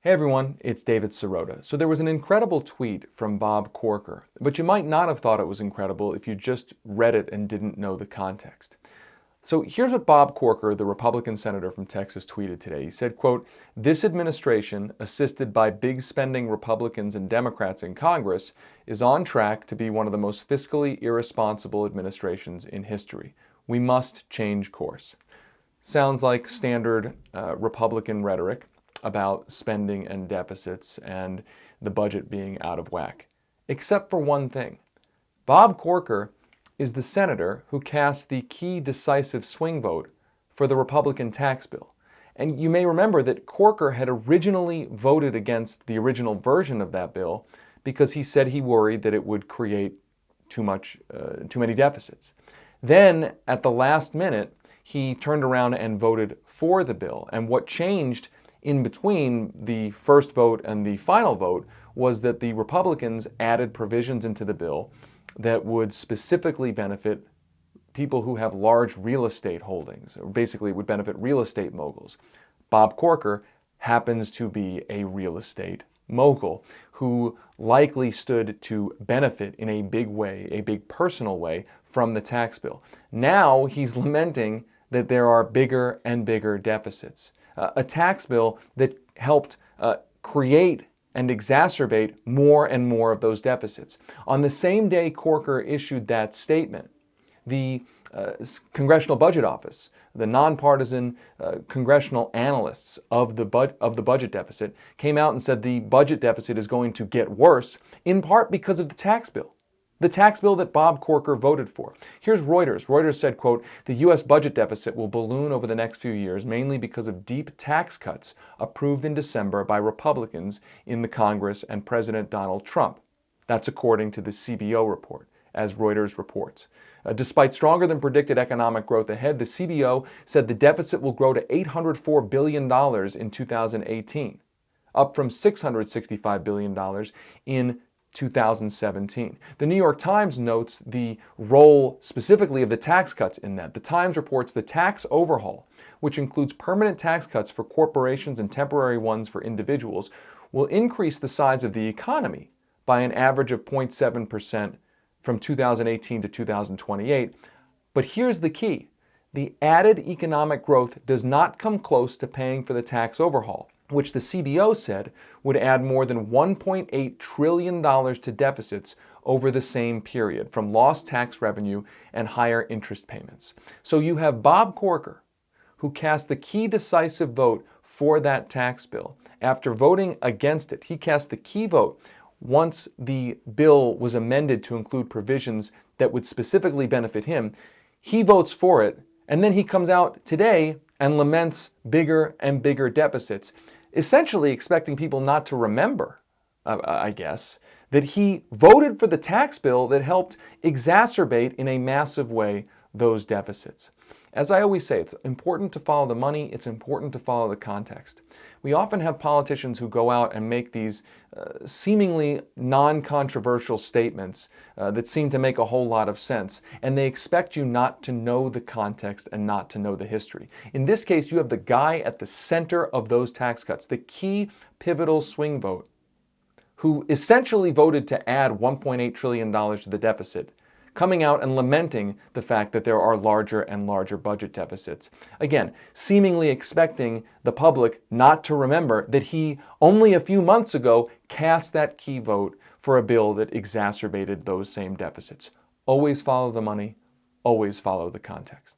Hey everyone, it's David Sirota. So there was an incredible tweet from Bob Corker, but you might not have thought it was incredible if you just read it and didn't know the context. So here's what Bob Corker, the Republican senator from Texas, tweeted today. He said, quote, "This administration, assisted by big spending Republicans and Democrats in Congress, is on track to be one of the most fiscally irresponsible administrations in history. We must change course." Sounds like standard Republican rhetoric about spending and deficits and the budget being out of whack. Except for one thing. Bob Corker is the senator who cast the key decisive swing vote for the Republican tax bill. And you may remember that Corker had originally voted against the original version of that bill because he said he worried that it would create too many deficits. Then, at the last minute, he turned around and voted for the bill. And what changed in between the first vote and the final vote was that the Republicans added provisions into the bill that would specifically benefit people who have large real estate holdings, or basically would benefit real estate moguls. Bob Corker happens to be a real estate mogul who likely stood to benefit in a big way, a big personal way, from the tax bill. Now he's lamenting that there are bigger and bigger deficits. A tax bill that helped create and exacerbate more and more of those deficits. On the same day Corker issued that statement, the Congressional Budget Office, the nonpartisan congressional analysts of the budget deficit, came out and said the budget deficit is going to get worse, in part because of the tax bill. The tax bill that Bob Corker voted for. Here's Reuters. Reuters said, quote, "The U.S. budget deficit will balloon over the next few years, mainly because of deep tax cuts approved in December by Republicans in the Congress and President Donald Trump." That's according to the CBO report, as Reuters reports. Despite stronger than predicted economic growth ahead, the CBO said the deficit will grow to $804 billion in 2018, up from $665 billion in 2017. The New York Times notes the role specifically of the tax cuts in that. The Times reports the tax overhaul, which includes permanent tax cuts for corporations and temporary ones for individuals, will increase the size of the economy by an average of 0.7% from 2018 to 2028. But here's the key. The added economic growth does not come close to paying for the tax overhaul, which the CBO said would add more than $1.8 trillion to deficits over the same period from lost tax revenue and higher interest payments. So you have Bob Corker, who cast the key decisive vote for that tax bill. After voting against it, he cast the key vote once the bill was amended to include provisions that would specifically benefit him. He votes for it, and then he comes out today and laments bigger and bigger deficits, essentially expecting people not to remember, I guess, that he voted for the tax bill that helped exacerbate in a massive way those deficits. As I always say, it's important to follow the money, it's important to follow the context. We often have politicians who go out and make these seemingly non-controversial statements that seem to make a whole lot of sense, and they expect you not to know the context and not to know the history. In this case, you have the guy at the center of those tax cuts, the key pivotal swing vote, who essentially voted to add $1.8 trillion to the deficit, coming out and lamenting the fact that there are larger and larger budget deficits. Again, seemingly expecting the public not to remember that he, only a few months ago, cast that key vote for a bill that exacerbated those same deficits. Always follow the money, always follow the context.